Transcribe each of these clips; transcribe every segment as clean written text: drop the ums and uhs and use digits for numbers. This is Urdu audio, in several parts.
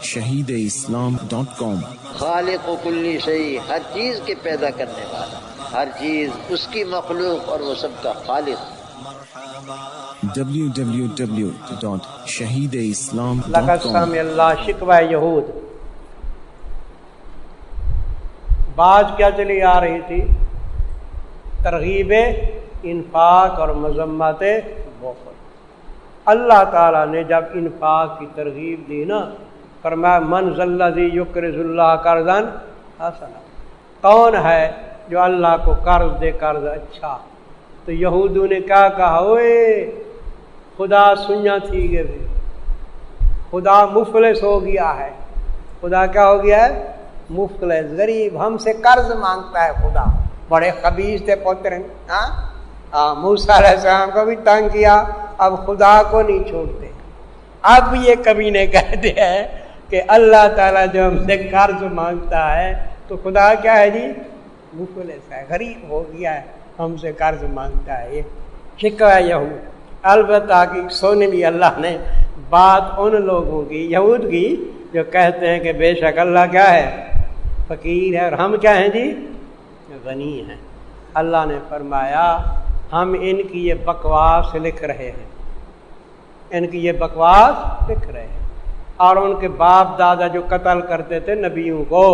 www.shahideislam.com خالق و کلی شیء، ہر چیز کے پیدا کرنے والا، ہر چیز اس کی مخلوق اور وہ سب کا خالق۔ لقد www.shahideislam.com سمع اللہ شکوہ یہود۔ بات کیا چلی آ رہی تھی؟ ترغیب انفاق اور مذمت بخل۔ اللہ تعالیٰ نے جب انفاق کی ترغیب دی نا، فرمایا من ذا الذی یقرض اللہ قرضا حسنا، کون ہے جو اللہ کو قرض دے قرض اچھا؟ تو یہودوں نے کیا کہا، اوئے خدا سنیا تھی گئے، خدا مفلس ہو گیا ہے، خدا کیا ہو گیا ہے؟ مفلس، غریب، ہم سے قرض مانگتا ہے خدا۔ بڑے خبیث تھے پتر، موسیٰ علیہ السلام کو بھی تنگ کیا، اب خدا کو نہیں چھوڑتے۔ اب یہ کمینے کہتے ہیں کہ اللہ تعالیٰ جو ہم سے قرض مانگتا ہے تو خدا کیا ہے جی؟ مفلس ہے، غریب ہو گیا ہے، ہم سے قرض مانگتا ہے۔ یہ شکوہ یہود۔ البتہ کہ سن لی اللہ نے بات ان لوگوں کی، یہود کی، جو کہتے ہیں کہ بے شک اللہ کیا ہے؟ فقیر ہے، اور ہم کیا ہیں جی؟ غنی ہیں۔ اللہ نے فرمایا ہم ان کی یہ بکواس لکھ رہے ہیں، ان کی یہ بکواس لکھ رہے ہیں، اور ان کے باپ دادا جو قتل کرتے تھے نبیوں کو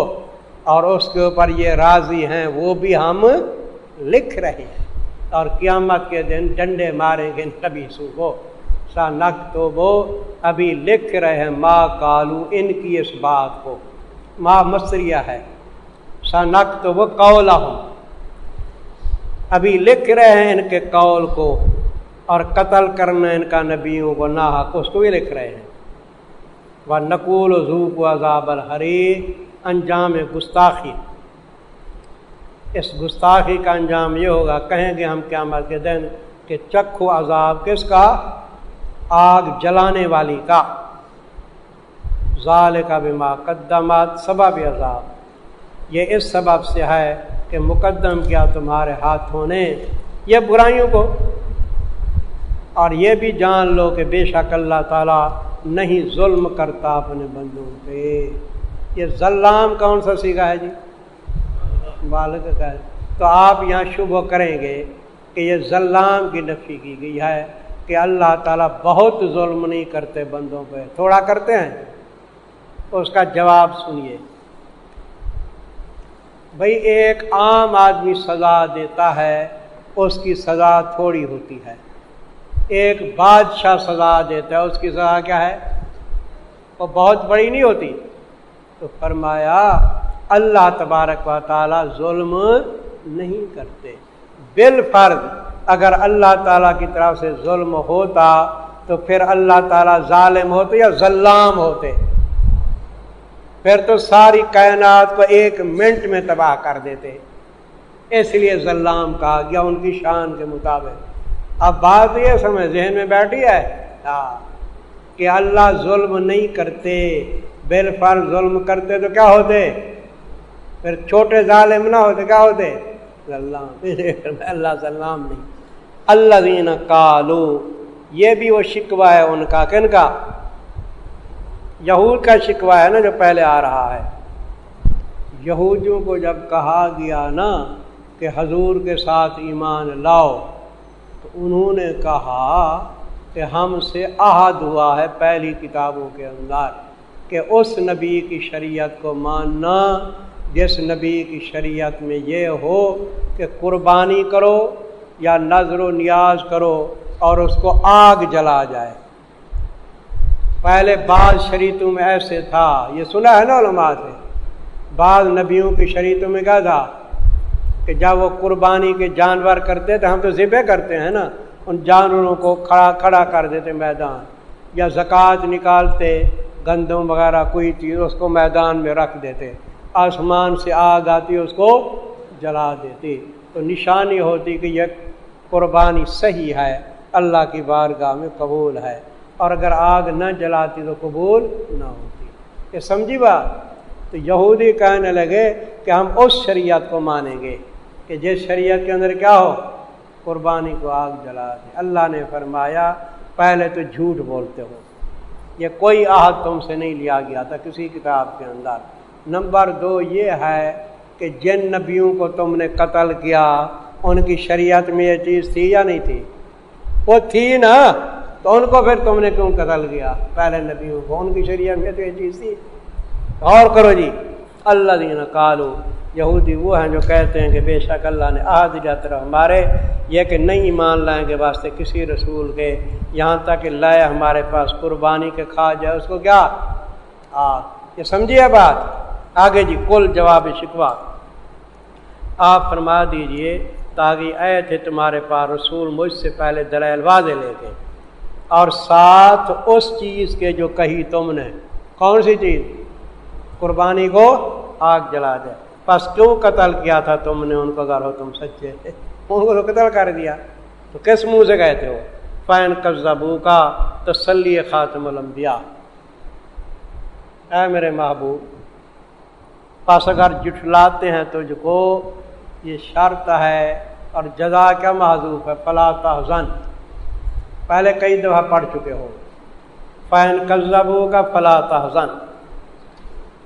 اور اس کے اوپر یہ راضی ہیں، وہ بھی ہم لکھ رہے ہیں، اور قیامت کے دن ڈنڈے ماریں گے نبیسوں کو۔ سَنَكْتُبُ، ابھی لکھ رہے ہیں، ما قالوا، ان کی اس بات کو، ما مصریہ ہے، سَنَكْتُبُ قَوْلَهُمْ، ابھی لکھ رہے ہیں ان کے قول کو، اور قتل کرنا ان کا نبیوں کو ناحق، اس کو بھی لکھ رہے ہیں۔ وَنَقُولُ ذُوقُوا عَذَابَ الْحَرِيقِ، انجام گستاخی، اس گستاخی کا انجام یہ ہوگا، کہیں گے ہم قیامت کے دن کہ چکھو عذاب کس کا؟ آگ جلانے والی کا۔ ذالک بما قدمت، سبب عذاب، یہ اس سبب سے ہے کہ مقدم کیا تمہارے ہاتھوں نے یہ برائیوں کو، اور یہ بھی جان لو کہ بے شک اللہ تعالیٰ نہیں ظلم کرتا اپنے بندوں پہ۔ یہ ظلام کون سا صیغہ ہے جی؟ بالغ کا ہے۔ تو آپ یہاں شبہ کریں گے کہ یہ ظلام کی نفی کی گئی ہے کہ اللہ تعالیٰ بہت ظلم نہیں کرتے بندوں پہ، تھوڑا کرتے ہیں۔ اس کا جواب سنیے بھئی، ایک عام آدمی سزا دیتا ہے، اس کی سزا تھوڑی ہوتی ہے۔ ایک بادشاہ سزا دیتا ہے، اس کی سزا کیا ہے؟ وہ بہت بڑی نہیں ہوتی۔ تو فرمایا اللہ تبارک و تعالی ظلم نہیں کرتے۔ بالفرض اگر اللہ تعالیٰ کی طرف سے ظلم ہوتا تو پھر اللہ تعالیٰ ظالم ہوتے یا ظلام ہوتے؟ پھر تو ساری کائنات کو ایک منٹ میں تباہ کر دیتے، اس لیے ظلام کہا گیا ان کی شان کے مطابق۔ اب بات یہ سمجھ ذہن میں بیٹھی ہے کہ اللہ ظلم نہیں کرتے، بالفرض ظلم کرتے تو کیا ہوتے؟ پھر چھوٹے ظالم نہ ہوتے، کیا ہوتے؟ ظلام۔ اللہ ظلام نہیں۔ الذین قالوا، یہ بھی وہ شکوہ ہے ان کا، کن کا؟ یہود کا شکوہ ہے نا جو پہلے آ رہا ہے۔ یہودیوں کو جب کہا گیا نا کہ حضور کے ساتھ ایمان لاؤ، تو انہوں نے کہا کہ ہم سے عہد ہوا ہے پہلی کتابوں کے اندر کہ اس نبی کی شریعت کو ماننا جس نبی کی شریعت میں یہ ہو کہ قربانی کرو یا نذر و نیاز کرو اور اس کو آگ جلا جائے۔ پہلے بعض شریعتوں میں ایسے تھا، یہ سنا ہے نا علماء سے، بعض نبیوں کی شریعتوں میں کیا تھا کہ جب وہ قربانی کے جانور کرتے تھے، ہم تو ذبح کرتے ہیں نا، ان جانوروں کو کھڑا کر دیتے میدان، یا زکوٰۃ نکالتے گندم وغیرہ کوئی چیز، اس کو میدان میں رکھ دیتے، آسمان سے آگ آتی اس کو جلا دیتی، تو نشانی ہوتی کہ یہ قربانی صحیح ہے، اللہ کی بارگاہ میں قبول ہے، اور اگر آگ نہ جلاتی تو قبول نہ ہوتی۔ یہ سمجھی بات؟ تو یہودی کہنے لگے کہ ہم اس شریعت کو مانیں گے کہ جس شریعت کے اندر کیا ہو؟ قربانی کو آگ جلا دے۔ اللہ نے فرمایا پہلے تو جھوٹ بولتے ہو، یہ کوئی عہد تم سے نہیں لیا گیا تھا کسی کتاب کے اندر۔ نمبر 2 یہ ہے کہ جن نبیوں کو تم نے قتل کیا ان کی شریعت میں یہ چیز تھی یا نہیں تھی؟ وہ تھی نا، تو ان کو پھر تم نے کیوں قتل کیا؟ پہلے نبیوں کو ان کی شریعت میں تو یہ چیز تھی۔ غور کرو جی، الذین قالوا، یہودی وہ ہیں جو کہتے ہیں کہ بے شک اللہ نے عہد لیا طرف ہمارے یہ کہ نہیں ایمان لائیں گے واسطے کسی رسول کے یہاں تک کہ لائے ہمارے پاس قربانی کے کھا جائے اس کو کیا یہ سمجھیے بات۔ آگے جی کل جواب شکوہ، آپ فرما دیجئے تاکہ آئے تھے تمہارے پاس رسول مجھ سے پہلے دلائل واضح لے کے اور ساتھ اس چیز کے جو کہی تم نے۔ کون سی چیز؟ قربانی کو آگ جلا دے۔ پس کیوں قتل کیا تھا تم نے ان کو اگر ہو تم سچے؟ ان کو تو قتل کر دیا، تو کس منہ سے کہتے ہو؟ فَإِن كَذَّبُوكَ تسلی خاتم الانبیاء، اے میرے محبوب پس اگر جھٹلاتے ہیں تجھ کو، یہ شرط ہے اور جزا کیا محذوف ہے، فَلَا تَحْزَنْ، پہلے کئی دفعہ پڑھ چکے ہو۔ فَإِن كَذَّبُوكَ فَلَا تَحْزَنْ،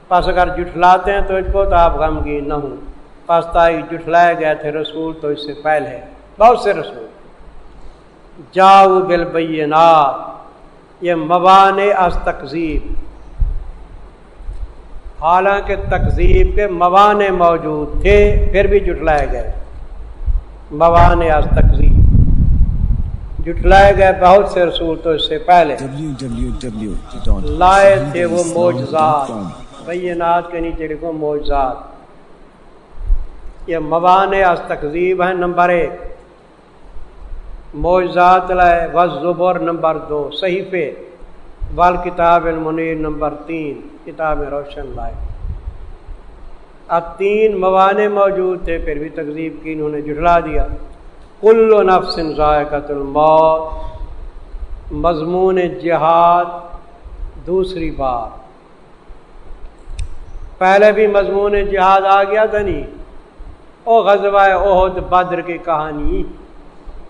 پس اگر جھٹلاتے ہیں تو اس کو تو آپ غمگین نہ ہوں۔ پس تائی جھٹلائے گئے تھے رسول تو اس سے پہلے بہت سے رسول، جاؤ بالبینات، یہ موانع از تکذیب، حالانکہ تکذیب کے موانع موجود تھے پھر بھی جھٹلائے گئے۔ موانع از تکذیب، جھٹلائے گئے بہت سے رسول تو اس سے پہلے، لائے تھے وہ معجزات، بینات کے نیچے لکھو معجزات، یہ موانع از تکذیب ہیں۔ نمبر 1 معجزات لائے، والزبر نمبر 2 صحیفے، والکتاب المنیر نمبر 3 کتاب روشن لائے۔ اب 3 موانع موجود تھے پھر بھی تکذیب کی، انہوں نے جھٹلا دیا۔ کل نفس ذائقۃ الموت، مضمون جہاد دوسری بار، پہلے بھی مضمون جہاد آ گیا تھا نہیں، او غزوہ احد بدر کی کہانی،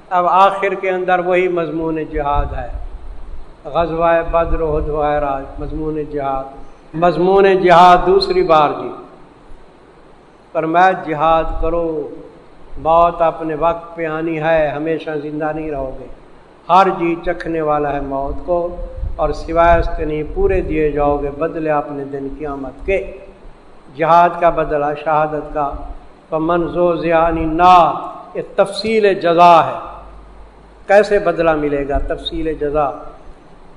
اب آخر کے اندر وہی مضمون جہاد ہے، غزوہ بدر احد وغیرہ مضمون جہاد۔ مضمون جہاد دوسری بار جی، فرمایا جہاد کرو، موت اپنے وقت پہ آنی ہے، ہمیشہ زندہ نہیں رہو گے، ہر جی چکھنے والا ہے موت کو، اور سوائے اس کے نہیں پورے دیے جاؤ گے بدلے اپنے دن قیامت کے۔ جہاد کا بدلہ شہادت کا، فمن زحزح عن النار، یہ تفصیل جزا ہے، کیسے بدلہ ملے گا؟ تفصیل جزا،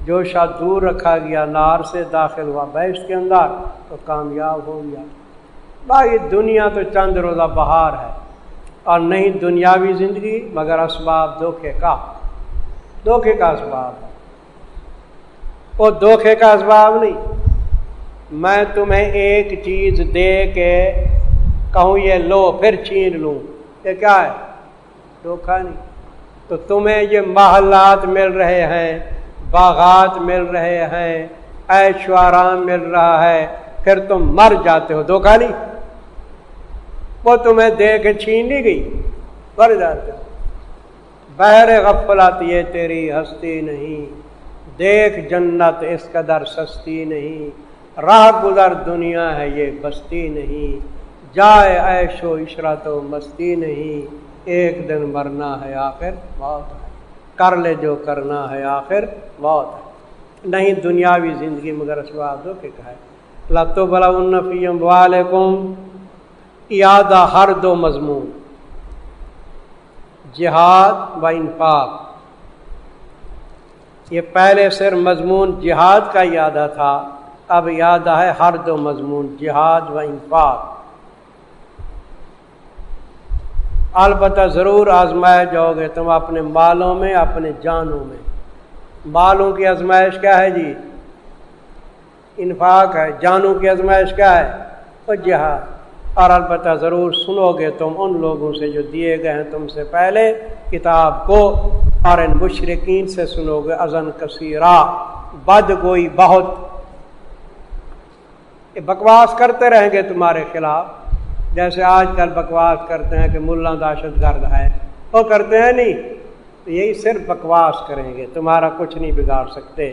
جو شخص دور رکھا گیا نار سے داخل ہوا بہشت کے اندر تو کامیاب ہو گیا۔ بھائی دنیا تو چند روزہ بہار ہے، اور نہیں دنیاوی زندگی مگر اسباب دھوکے کا اسباب ہے، وہ دھوکے کا اسباب نہیں۔ میں تمہیں ایک چیز دے کے کہوں یہ لو پھر چھین لوں، یہ کیا ہے؟ دھوکہ نہیں۔ تو تمہیں یہ محلات مل رہے ہیں، باغات مل رہے ہیں، عیش و آرام مل رہا ہے، پھر تم مر جاتے ہو، دھوکہ نہیں؟ وہ تمہیں دے کے چھین لی گئی، مر جاتے ہو۔ بہر غفلت یہ تیری ہستی نہیں، دیکھ جنت اس قدر سستی نہیں، راہ گزر دنیا ہے یہ بستی نہیں، جائے عیش و عشرت و مستی نہیں، ایک دن مرنا ہے آخر موت ہے، کر لے جو کرنا ہے آخر موت ہے، نہیں دنیاوی زندگی مگر اسباب دھوکے کا ہے۔ لَتُبْلَوُنَّ فِي أَمْوَالِكُمْ، اعادہ ہر دو مضمون، جہاد و انفاق، یہ پہلے صرف مضمون جہاد کا اعادہ تھا، اب اعادہ ہے ہر دو مضمون، جہاد و انفاق۔ البتہ ضرور آزمائے جاؤ گے تم اپنے مالوں میں، اپنے جانوں میں۔ مالوں کی آزمائش کیا ہے جی؟ انفاق ہے۔ جانوں کی آزمائش کیا ہے؟ وہ جہاد۔ اور البتہ ضرور سنو گے تم ان لوگوں سے جو دیے گئے ہیں تم سے پہلے کتاب کو، اور ان مشرکین سے سنو گے اذن کثیرا، بد گوئی بہت، بکواس کرتے رہیں گے تمہارے خلاف، جیسے آج کل بکواس کرتے ہیں کہ ملا دہشت گرد ہے، وہ کرتے ہیں نہیں، یہی صرف بکواس کریں گے، تمہارا کچھ نہیں بگاڑ سکتے۔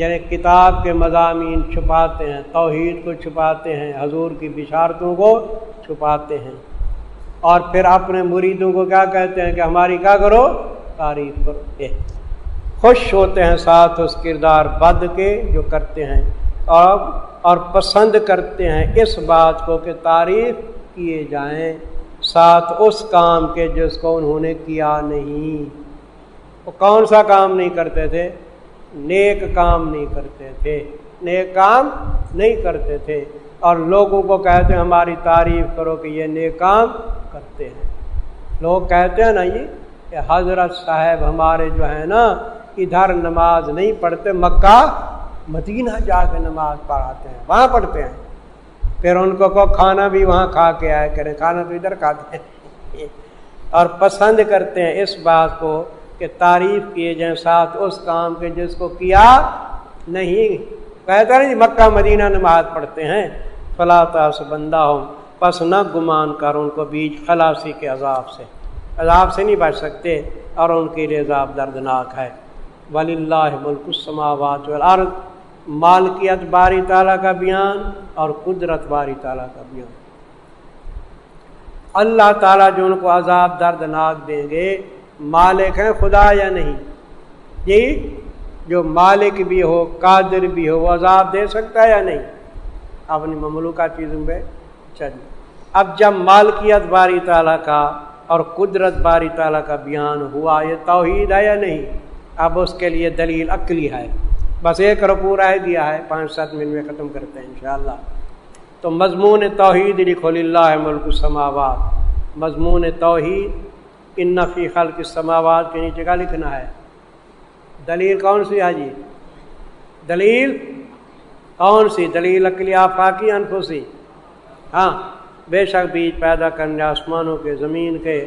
یعنی کتاب کے مضامین چھپاتے ہیں، توحید کو چھپاتے ہیں، حضور کی بشارتوں کو چھپاتے ہیں، اور پھر اپنے مریدوں کو کیا کہتے ہیں کہ ہماری کیا کرو، تعریف کرو، خوش ہوتے ہیں ساتھ اس کردار بد کے جو کرتے ہیں، اور پسند کرتے ہیں اس بات کو کہ تعریف کیے جائیں ساتھ اس کام کے جس کو انہوں نے کیا نہیں۔ وہ کون سا کام نہیں کرتے تھے؟ نیک کام نہیں کرتے تھے، نیک کام نہیں کرتے تھے، اور لوگوں کو کہتے ہیں ہماری تعریف کرو کہ یہ نیک کام کرتے ہیں۔ لوگ کہتے ہیں نا یہ کہ حضرت صاحب ہمارے جو ہے نا ادھر نماز نہیں پڑھتے، مکہ مدینہ جا کے نماز پڑھاتے ہیں، وہاں پڑھتے ہیں، پھر ان کو کھانا بھی وہاں کھا کے آئے کریں، کھانا تو ادھر کھاتے ہیں، اور پسند کرتے ہیں اس بات کو کہ تعریف کیے جائیں ساتھ اس کام کے جس کو کیا نہیں۔ کہتا نہیں مکہ مدینہ نماز پڑھتے ہیں، فلا تحسبنہم، پس نہ گمان کر ان کو بیچ خلاصی کے عذاب سے نہیں بچ سکتے، اور ان کے لیے عذاب دردناک ہے۔ وَلِلَّهِ مُلْكُ السَّمَاوَاتِ وَالْأَرْضِ، مالکیت باری تعالیٰ کا بیان اور قدرت باری تعالیٰ کا بیان۔ اللہ تعالیٰ جو ان کو عذاب دردناک دیں گے، مالک ہیں خدا یا نہیں؟ جی، جو مالک بھی ہو قادر بھی ہو وہ عذاب دے سکتا ہے یا نہیں؟ اپنی مملوکہ چیزوں پہ چلیے۔ اب جب مالکیت باری تعالیٰ کا اور قدرت باری تعالیٰ کا بیان ہوا، یہ توحید ہے یا نہیں؟ اب اس کے لیے دلیل عقلی ہے، بس ایک رکوع رہ گیا ہے، 5-7 منٹ میں ختم کرتے ہیں انشاءاللہ۔ تو مضمون توحید لکھو للہ ملک السماوات، مضمون توحید ان فی خلق السماوات کے نیچے کا لکھنا ہے۔ دلیل کون سی ہے جی؟ دلیل کون سی؟ دلیل عقلی آفاقی انفسی؟ ہاں، بے شک بیج پیدا کرنے آسمانوں کے زمین کے،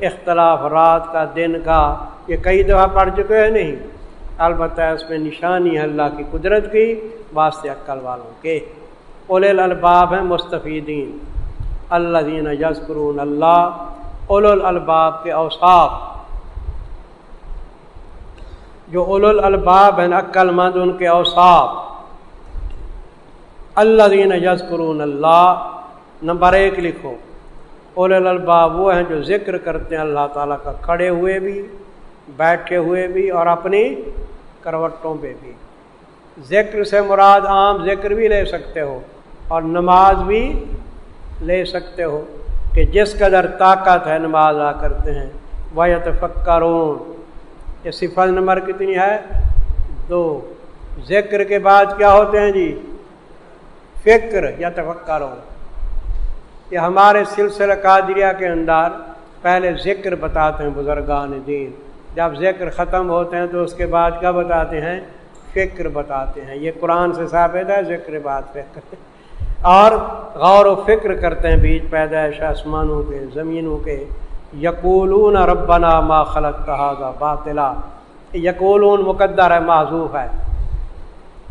اختلاف رات کا دن کا، یہ کئی دفعہ پڑھ چکے ہیں نہیں؟ البتہ اس میں نشانی ہے اللہ کی قدرت کی، واسطے عقل والوں کے۔ اولے الالباب ہیں مستفیدین، الذین یذکرون اللہ، اولو الالباب کے اوصاف، جو اولو الالباب ہیں عقل مند ان کے اوصاف، الذین یذکرون اللہ، نمبر 1 لکھو، اولو الالباب وہ ہیں جو ذکر کرتے ہیں اللہ تعالیٰ کا، کھڑے ہوئے بھی، بیٹھے ہوئے بھی، اور اپنی کروٹوں پہ بھی۔ ذکر سے مراد عام ذکر بھی لے سکتے ہو، اور نماز بھی لے سکتے ہو کہ جس قدر طاقت ہے نماز ادا کرتے ہیں۔ وَيَتَفَكَّرُونَ، یہ صفت نمبر کتنی ہے؟ 2۔ ذکر کے بعد کیا ہوتے ہیں جی؟ فکر، یتفکرون۔ یہ ہمارے سلسلہ قادریہ کے اندر پہلے ذکر بتاتے ہیں بزرگان دین، جب ذکر ختم ہوتے ہیں تو اس کے بعد کیا بتاتے ہیں؟ فکر بتاتے ہیں۔ یہ قرآن سے ثابت ہے، ذکر بعد فکر، اور غور و فکر کرتے ہیں بیچ پیدائش آسمانوں کے زمینوں کے۔ یقولون ربنا ما خلقت ھذا باطلا، یقولون مقدر ہے، محذوف ہے،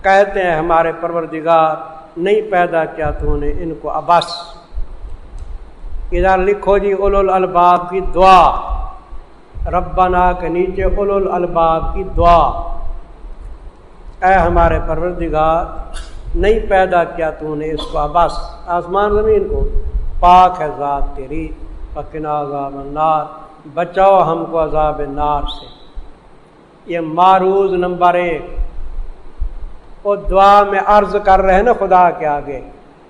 کہتے ہیں ہمارے پروردگار نہیں پیدا کیا تو نے ان کو عبث۔ ادھر لکھو جی اولو الالباب کی دعا، ربنا کے نیچے اولو الالباب کی دعا، اے ہمارے پروردگار نہیں پیدا کیا تو نے اس کو عبث، آسمان زمین کو، پاک ہے ذات تیری، وقنا عذاب النار، بچاؤ ہم کو عذاب نار سے۔ یہ معروض نمبر 1، وہ دعا میں عرض کر رہے ہیں نا خدا کے آگے،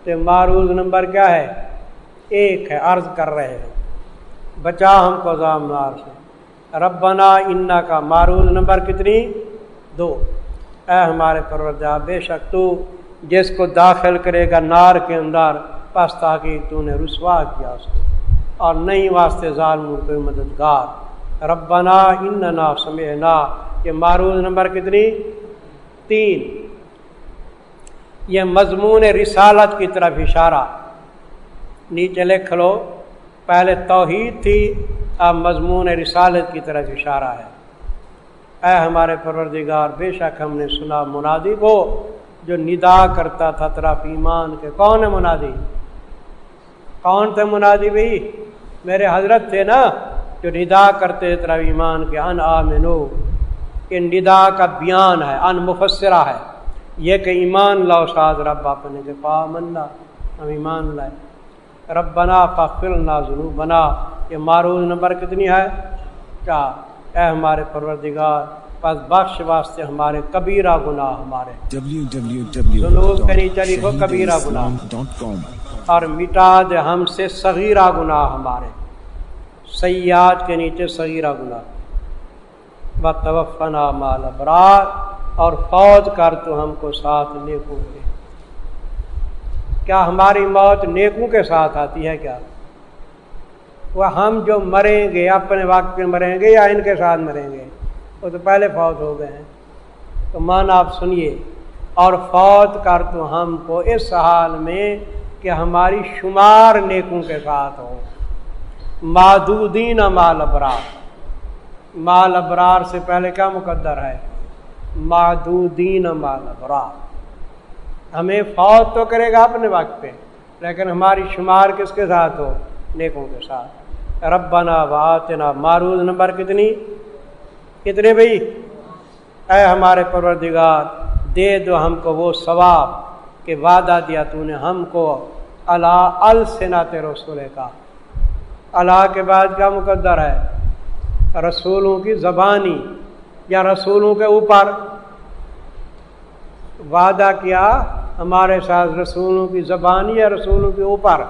تو معروض نمبر کیا ہے؟ 1 ہے، عرض کر رہے ہیں بچا ہم کو عذاب نار سے۔ ربنا انا کا معروض نمبر کتنی؟ 2، اے ہمارے پروردگار بے شک تو جس کو داخل کرے گا نار کے اندر، پس تحقیق تو نے رسوا کیا اس کو، اور نہیں واسطے ظالموں کوئی مددگار۔ ربنا اننا سمعنا، یہ معروض نمبر کتنی؟ 3۔ یہ مضمون رسالت کی طرف اشارہ، نیچے لکھ لو، پہلے توحید تھی، اب مضمون رسالت کی طرف اشارہ ہے۔ اے ہمارے پروردگار بے شک ہم نے سنا منادی کو جو ندا کرتا تھا طرف ایمان کے۔ کون ہے منادی؟ کون تھے منادی بھائی؟ میرے حضرت تھے نا جو ندا کرتے طرف ایمان کے، ان آمنو، یہ ندا کا بیان ہے، ان مفسرہ ہے، یہ کہ ایمان لاؤ ساتھ رب اپنے کے پا منا، ہم ایمان لائے۔ ربنا فاغفر لنا ذنوبنا، یہ معروض نمبر کتنی ہے؟ 4۔ اے ہمارے پروردگار پس بخش واسطے ہمارے کبیرہ گناہ ہمارے، ذنوب کے نیچے لکھو کبیرہ گناہ، اور مٹا دے ہم سے صغیرہ گناہ ہمارے، سیئات کے نیچے صغیرہ گناہ، وتوفنا مع الابرار، اور فوت کر تو ہم کو ساتھ نیکوں کے۔ کیا ہماری موت نیکوں کے ساتھ آتی ہے کیا؟ وہ ہم جو مریں گے اپنے وقت پہ مریں گے یا ان کے ساتھ مریں گے؟ وہ تو پہلے فوت ہو گئے ہیں۔ تو معنی آپ سنیے، اور فوت کر تو ہم کو اس حال میں کہ ہماری شمار نیکوں کے ساتھ ہو، معدودین مع الابرار، مع الابرار سے پہلے کیا مقدر ہے؟ معدودین مع الابرار۔ ہمیں فوت تو کرے گا اپنے وقت پہ، لیکن ہماری شمار کس کے ساتھ ہو؟ نیکوں کے ساتھ۔ ربنا وآتنا، معروض نمبر کتنے بھئی؟ اے ہمارے پروردگار دے دو ہم کو وہ ثواب کہ وعدہ دیا تو نے ہم کو، علی السنۃ رسول کا، علی کے بعد کیا مقدر ہے؟ رسولوں کی زبانی یا رسولوں کے اوپر؟ وعدہ کیا ہمارے ساتھ رسولوں کی زبانی یا رسولوں کے اوپر؟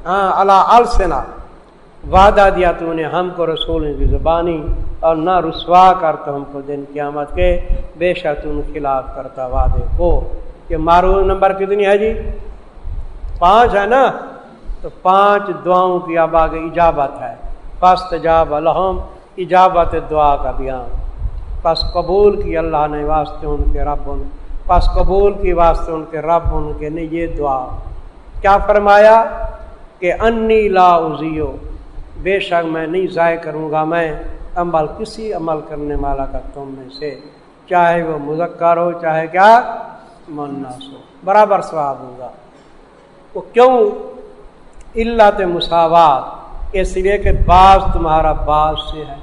ہاں، علی السنۃ، وعدہ دیا تو نے ہم کو رسولوں کی زبانی، اور نہ رسوا کر تو ہم کو دن قیامت کے، بے شک تم خلاف کرتا وعدے کو۔ یہ معروض نمبر کتنی ہے جی؟ 5 ہے نا؟ تو 5 دعاؤں کی اب آگے اجابت ہے۔ فاستجاب لہم، اجابت دعا کا بیان، پس قبول کی اللہ نے واسطے ان کے رب، پس قبول کی واسطے ان کے رب ان کے نے یہ دعا کیا فرمایا کہ انی لا اضیع، بے شک میں نہیں ضائع کروں گا میں عمل کسی عمل کرنے والا کا تم میں سے، چاہے وہ مذکر ہو چاہے کیا مؤنث ہو، برابر ثواب ہوگا۔ وہ کیوں؟ علت مساوات، اس لیے کہ بعض تمہارا بعض سے ہے،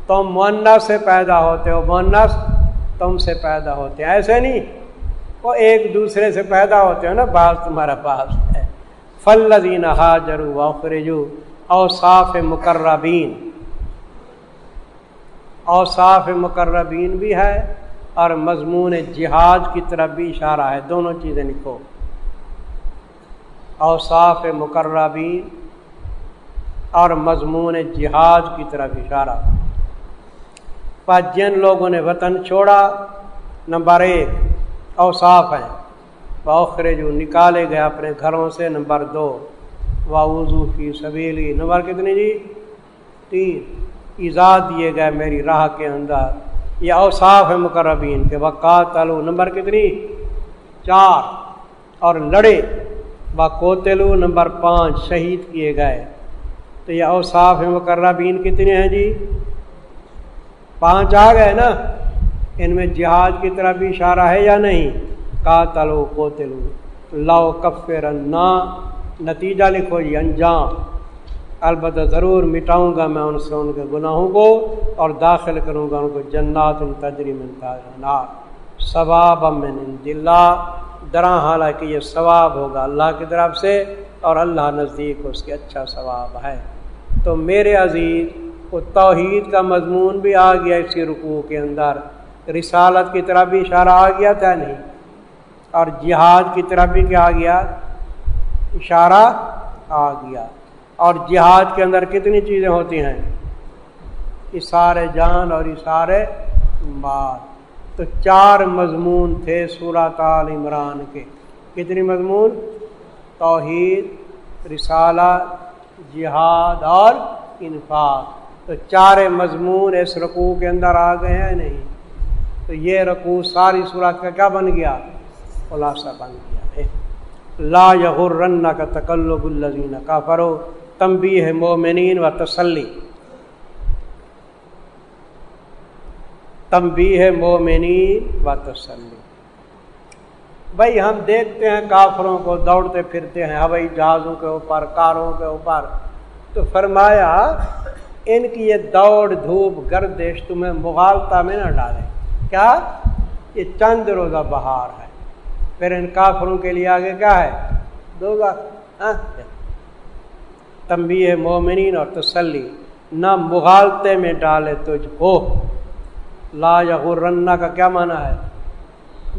تم مؤنث سے پیدا ہوتے ہو، مؤنث تم سے پیدا ہوتے ہیں، ایسے نہیں وہ ایک دوسرے سے پیدا ہوتے ہو نا، بعض تمہارا بعض ہے۔ فالذین ہاجروا واخرجوا، اوصاف مقربین، اوصاف مقربین بھی ہے اور مضمون جہاد کی طرف بھی اشارہ ہے، دونوں چیزیں لکھو، اوصاف مقربین اور مضمون جہاد کی طرف اشارہ۔ پس جن لوگوں نے وطن چھوڑا، نمبر 1 اوصاف ہیں، واخرجوا نکالے گئے اپنے گھروں سے، نمبر 2 واوذوا فی سبیلی، نمبر کتنی جی؟ 3 ایذا دیے گئے میری راہ کے اندر، یہ اوصاف ہے مقربین کے۔ وقاتلوا، نمبر کتنی؟ 4 اور لڑے، وقتلوا نمبر 5 شہید کیے گئے۔ تو یہ اوصاف مقربین کتنے ہیں جی؟ 5 آ گئے نا؟ ان میں جہاد کی طرف بھی اشارہ ہے یا نہیں؟ قاتلوا قتلوا، لو کفرنا، نتیجہ لکھو جی، انجام، البتہ ضرور مٹاؤں گا میں ان سے ان کے گناہوں کو، اور داخل کروں گا ان کو جنات تجری من تحتہا الانہار، ثوابا من عند اللہ، درا حالانکہ یہ ثواب ہوگا اللہ کی طرف سے، اور اللہ نزدیک اس کے اچھا ثواب ہے۔ تو میرے عزیز، وہ توحید کا مضمون بھی آ گیا اسی رکوع کے اندر، رسالت کی طرف بھی اشارہ آ گیا تھا نہیں، اور جہاد کی طرف بھی کیا آ گیا؟ اشارہ آ گیا۔ اور جہاد کے اندر کتنی چیزیں ہوتی ہیں؟ اثار جان اور اثار مال۔ تو 4 مضمون تھے سورۃ آل عمران کے، کتنی مضمون؟ توحید، رسالت، جہاد اور انفاق۔ تو 4 مضمون اس رکوع کے اندر آ گئے ہیں نہیں؟ تو یہ رکوع ساری سورت کا کیا بن گیا؟ خلاصہ بن گیا ہے۔ لا یغرنک تقلب الذین کفروا، تنبیہ مومنین و تسلی، تنبیہ مومنین و تسلی۔ بھائی ہم دیکھتے ہیں کافروں کو دوڑتے پھرتے ہیں ہوائی جہازوں کے اوپر، کاروں کے اوپر، تو فرمایا ان کی یہ دوڑ دھوپ گردش تمہیں مغالطہ میں نہ ڈالے۔ کیا؟ یہ چند روزہ بہار ہے. پھر ان کافروں کے لیے آگے کیا ہے؟ دوزخ. تنبیہ مومنین اور تسلی، نہ مغالطے میں ڈالے تجھ کو. لا یغرنک کا کیا معنی ہے؟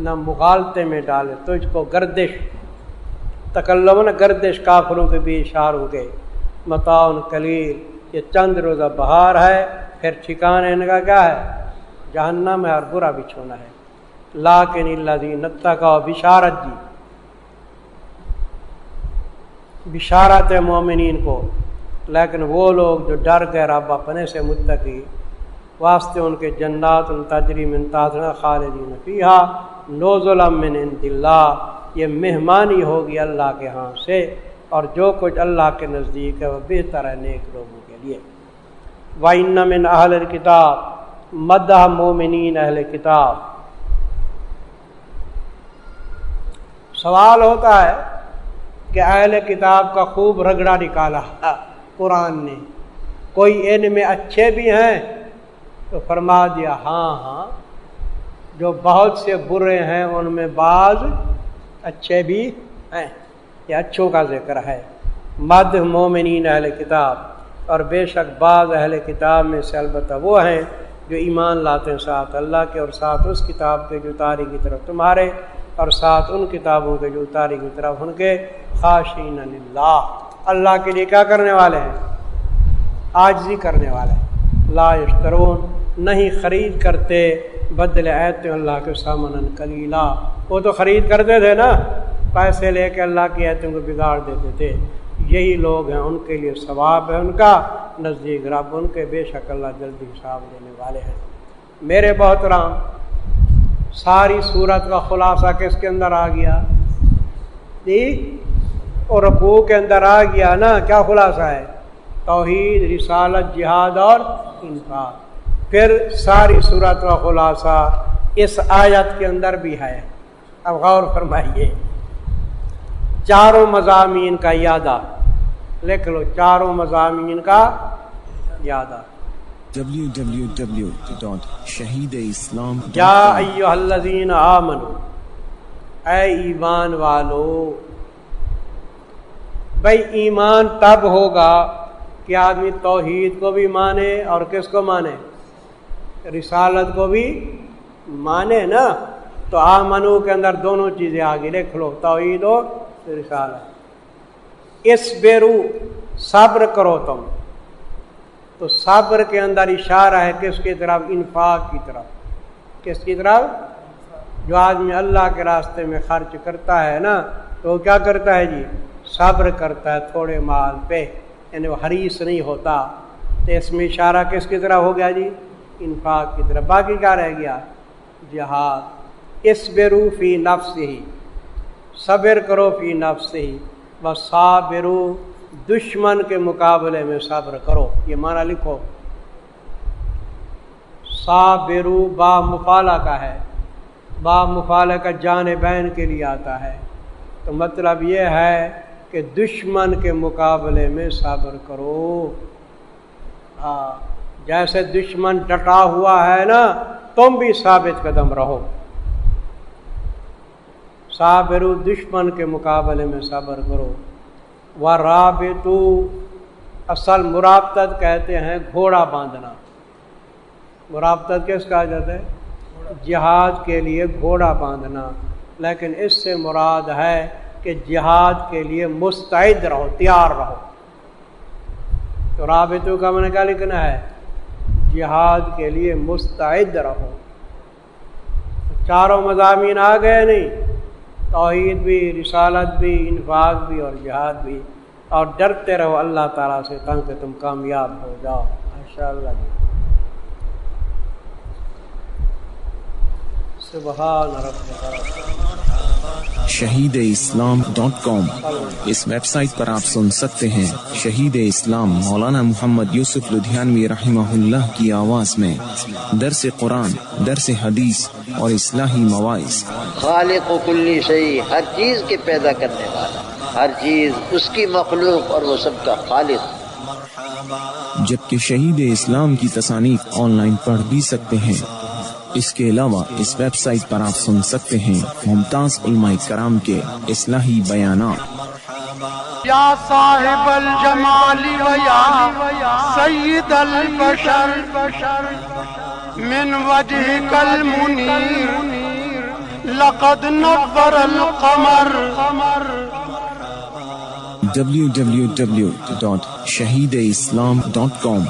نہ مغالطے میں ڈالے تجھ کو. گردش تکلم، گردش کافروں کے بھی اشاروں کے. متاع قلیل، یہ چند روزہ بہار ہے، پھر ٹھکانے ان کا کیا ہے؟ جہنم ہے اور برا بچھونا ہے. لیکن الذین اتقوا، بشارت دی، بشارت ہے مومنین کو. لیکن وہ لوگ جو ڈر گئے رب اپنے سے، متقی، واسطے ان کے جنات تجری من تحتہا خالدین فیہا نزلا من عند اللہ، یہ مہمانی ہوگی اللہ کے ہاں سے، اور جو کچھ اللہ کے نزدیک ہے وہ بہتر ہے نیک لوگوں کے لیے. وَإِنَّ مِنْ أَهْلِ الْكِتَابِ، مدح مومنین اہل کتاب. سوال ہوتا ہے کہ اہل کتاب کا خوب رگڑا نکالا قرآن نے، کوئی ان میں اچھے بھی ہیں؟ تو فرما دیا ہاں، جو بہت سے برے ہیں ان میں بعض اچھے بھی ہیں. یہ اچھوں کا ذکر ہے. مدح مومنین اہل کتاب، اور بے شک بعض اہل کتاب میں سے البتہ وہ ہیں جو ایمان لاتے ہیں ساتھ اللہ کے، اور ساتھ اس کتاب کے جو اتاری کی طرف تمہارے، اور ساتھ ان کتابوں کے جو اتاری کی طرف ان کے. خاشعین للہ، اللہ کے لیے کیا کرنے والے ہیں؟ عاجزی کرنے والے ہیں. لا یشترون، نہیں خرید کرتے بدل ایت اللہ کے سامن قلیلا. وہ تو خرید کرتے تھے نا، پیسے لے کے اللہ کی ایتوں کو بگاڑ دیتے تھے. یہی لوگ ہیں، ان کے لیے ثواب ہے ان کا نزدیک رب ان کے، بے شک اللہ جلدی حساب دینے والے ہیں. میرے محترام، ساری صورت کا خلاصہ کس کے اندر آ گیا؟ اور رکوع کے اندر آ گیا نا. کیا خلاصہ ہے؟ توحید، رسالت، جہاد اور انفاق. پھر ساری صورت کا خلاصہ اس آیت کے اندر بھی ہے. اب غور فرمائیے، چاروں مضامین کا اعادہ لکھ لو، چاروں مضامین کا اعادہ. www.shahideislam.com. یا ایھا الذین آمنوا، اے ایمان والو. بھائی ایمان تب ہوگا کہ آدمی توحید کو بھی مانے اور کس کو مانے؟ رسالت کو بھی مانے نا. تو آمنو کے اندر دونوں چیزیں آگے لکھ لو، توحید و رسالت. اصبروا، صبر کرو تم. تو صبر کے اندر اشارہ ہے کس کی طرف؟ انفاق کی طرف. کس کی طرف؟ جو آدمی اللہ کے راستے میں خرچ کرتا ہے نا، تو وہ کیا کرتا ہے جی؟ صبر کرتا ہے تھوڑے مال پہ، یعنی وہ حریص نہیں ہوتا. تو اس میں اشارہ کس کی طرف ہو گیا جی؟ انفاق کی طرف. باقی کیا رہ گیا؟ جہاد. اصبروا فی نفسہ، صبر کرو فی نفسہ، وصابروا، دشمن کے مقابلے میں صبر کرو. یہ معنی لکھو. صابروا با مفالہ کا ہے، با مفالہ کا جانبین کے لیے آتا ہے. تو مطلب یہ ہے کہ دشمن کے مقابلے میں صبر کرو. جیسے دشمن ڈٹا ہوا ہے نا، تم بھی ثابت قدم رہو. صابروا، دشمن کے مقابلے میں صبر کرو. ورابطوا، اصل مرابطت کہتے ہیں گھوڑا باندھنا. مرابطت کس کہا جاتا ہے؟ جہاد کے لیے گھوڑا باندھنا. لیکن اس سے مراد ہے کہ جہاد کے لیے مستعد رہو، تیار رہو. تو رابطوں کا میں نے کیا لکھنا ہے؟ جہاد کے لیے مستعد رہو. چاروں مضامین آ گئے نہیں؟ توحید بھی، رسالت بھی، انفاق بھی اور جہاد بھی. اور ڈرتے رہو اللہ تعالیٰ سے تاکہ تم کامیاب ہو جاؤ انشاءاللہ. سبحان ربک. shahideislam.com. اس ویب سائٹ پر آپ سن سکتے ہیں شہید اسلام مولانا محمد یوسف لدھیانوی رحمہ اللہ کی آواز میں درس قرآن، درس حدیث اور اصلاحی مواعظ. خالق و کلی شیء، ہر چیز کے پیدا کرنے والا، ہر چیز اس کی مخلوق اور وہ سب کا خالق. جبکہ شہید اسلام کی تصانیف آن لائن پڑھ بھی سکتے ہیں. اس کے علاوہ اس ویب سائٹ پر آپ سن سکتے ہیں ممتاز علماء کرام کے اصلاحی بیانات۔ یا صاحب الجمال و یا سید البشر من وجهك المنیر لقد نور القمر۔ www.shahideislam.com